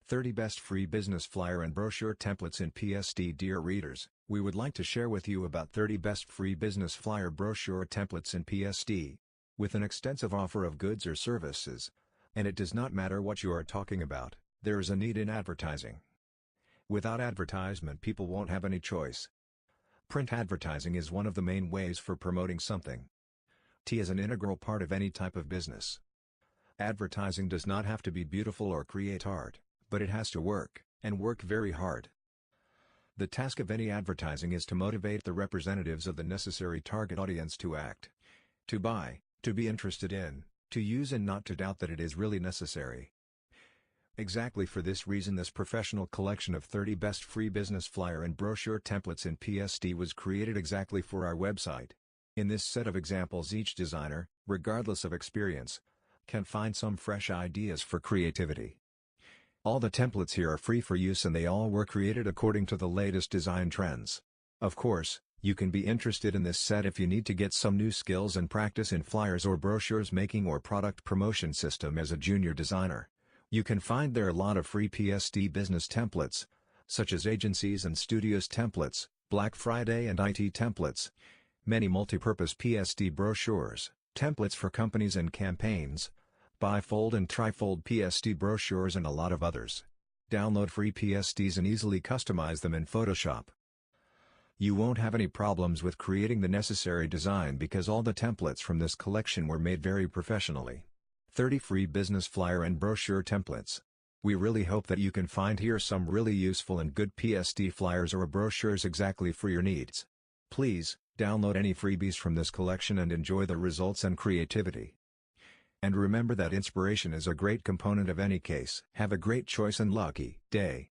30 Best Free Business Flyer and Brochure Templates in PSD Dear readers, we would like to share with you about 30 best free business flyer brochure templates in PSD. With an extensive offer of goods or services, and it does not matter what you are talking about, there is a need in advertising. Without advertisement, people won't have any choice. Print advertising is one of the main ways for promoting something. T is an integral part of any type of business. Advertising does not have to be beautiful or create art, but it has to work, and work very hard. The task of any advertising is to motivate the representatives of the necessary target audience to act, to buy, to be interested in, to use, and not to doubt that it is really necessary. Exactly for this reason, this professional collection of 30 best free business flyer and brochure templates in PSD was created exactly for our website. In this set of examples, each designer, regardless of experience, can find some fresh ideas for creativity. All the templates here are free for use, and they all were created according to the latest design trends. Of course, you can be interested in this set if you need to get some new skills and practice in flyers or brochures making or product promotion system as a junior designer. You can find there a lot of free PSD business templates, such as agencies and studios templates, Black Friday and IT templates, many multi-purpose PSD brochures, templates for companies and campaigns, bifold and trifold PSD brochures, and a lot of others. Download free PSDs and easily customize them in Photoshop. You won't have any problems with creating the necessary design because all the templates from this collection were made very professionally. 30 free business flyer and brochure templates. We really hope that you can find here some really useful and good PSD flyers or brochures exactly for your needs. Please, download any freebies from this collection and enjoy the results and creativity. And remember that inspiration is a great component of any case. Have a great choice and lucky day.